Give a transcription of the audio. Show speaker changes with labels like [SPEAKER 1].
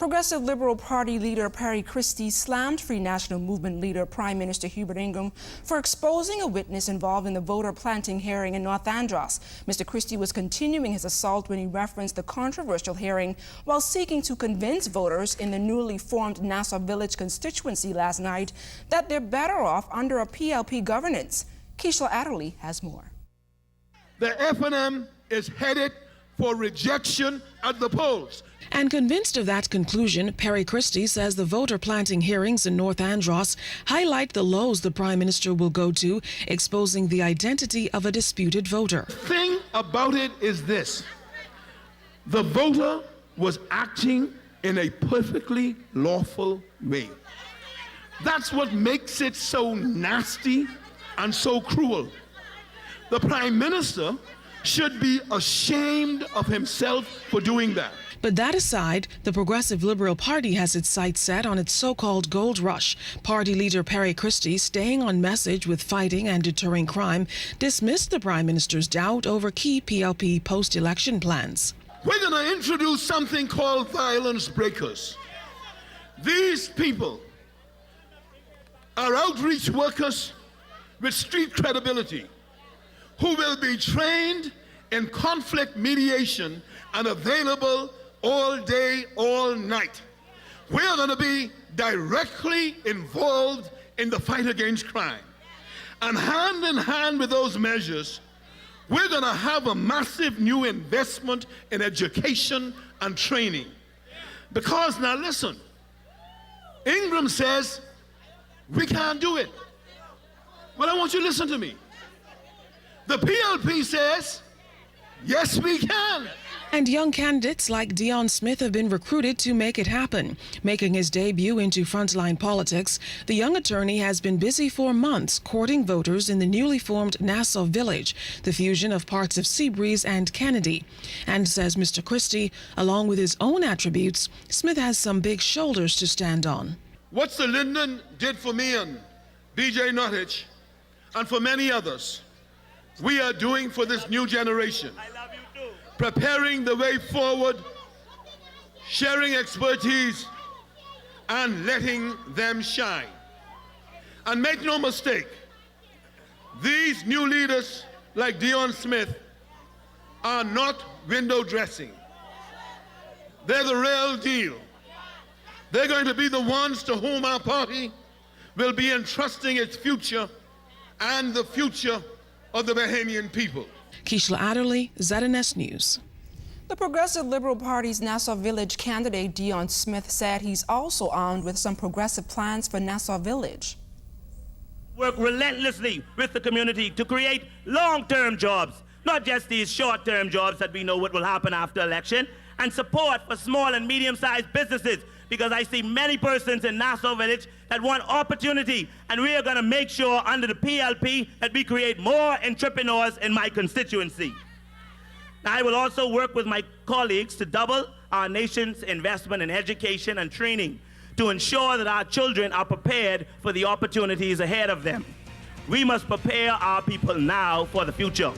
[SPEAKER 1] Progressive Liberal Party leader Perry Christie slammed Free National Movement leader Prime Minister Hubert Ingraham for exposing a witness involved in the voter planting hearing in North Andros. Mr. Christie was continuing his assault when he referenced the controversial hearing while seeking to convince voters in the newly formed Nassau Village constituency last night that they're better off under a PLP governance. Keishla Adderley has more.
[SPEAKER 2] The F&M is headed for rejection at the polls.
[SPEAKER 3] And convinced of that conclusion, Perry Christie says the voter planting hearings in North Andros highlight the lows the Prime Minister will go to, exposing the identity of a disputed voter.
[SPEAKER 2] The thing about it is this: the voter was acting in a perfectly lawful way. That's what makes it so nasty and so cruel. The Prime Minister should be ashamed of himself for doing that.
[SPEAKER 3] But that aside, the Progressive Liberal Party has its sights set on its so-called gold rush. Party leader Perry Christie, staying on message with fighting and deterring crime, dismissed the Prime Minister's doubt over key PLP post-election plans.
[SPEAKER 2] We're going to introduce something called violence breakers. These people are outreach workers with street credibility who will be trained in conflict mediation and available all day, all night. We're going to be directly involved in the fight against crime. And hand in hand with those measures, we're going to have a massive new investment in education and training. Because now listen, Ingraham says we can't do it. Well, I want you to listen to me. The PLP says, yes, we can.
[SPEAKER 3] And young candidates like Dion Smith have been recruited to make it happen. Making his debut into frontline politics, the young attorney has been busy for months courting voters in the newly formed Nassau Village, the fusion of parts of Seabreeze and Kennedy. And says Mr. Christie, along with his own attributes, Smith has some big shoulders to stand on.
[SPEAKER 2] What Sir Lyndon did for me and B.J. Nottage, and for many others, we are doing for this new generation. Preparing the way forward, sharing expertise, and letting them shine. And make no mistake, these new leaders like Dion Smith are not window dressing. They're the real deal. They're going to be the ones to whom our party will be entrusting its future and the future of the Bahamian people.
[SPEAKER 3] Keishla Adderley, ZNS News.
[SPEAKER 1] The Progressive Liberal Party's Nassau Village candidate Dion Smith said he's also armed with some progressive plans for Nassau Village.
[SPEAKER 4] Work relentlessly with the community to create long-term jobs, not just these short-term jobs that we know what will happen after election, and support for small and medium-sized businesses, because I see many persons in Nassau Village that want opportunity, and we are going to make sure under the PLP that we create more entrepreneurs in my constituency. Now, I will also work with my colleagues to double our nation's investment in education and training to ensure that our children are prepared for the opportunities ahead of them. We must prepare our people now for the future.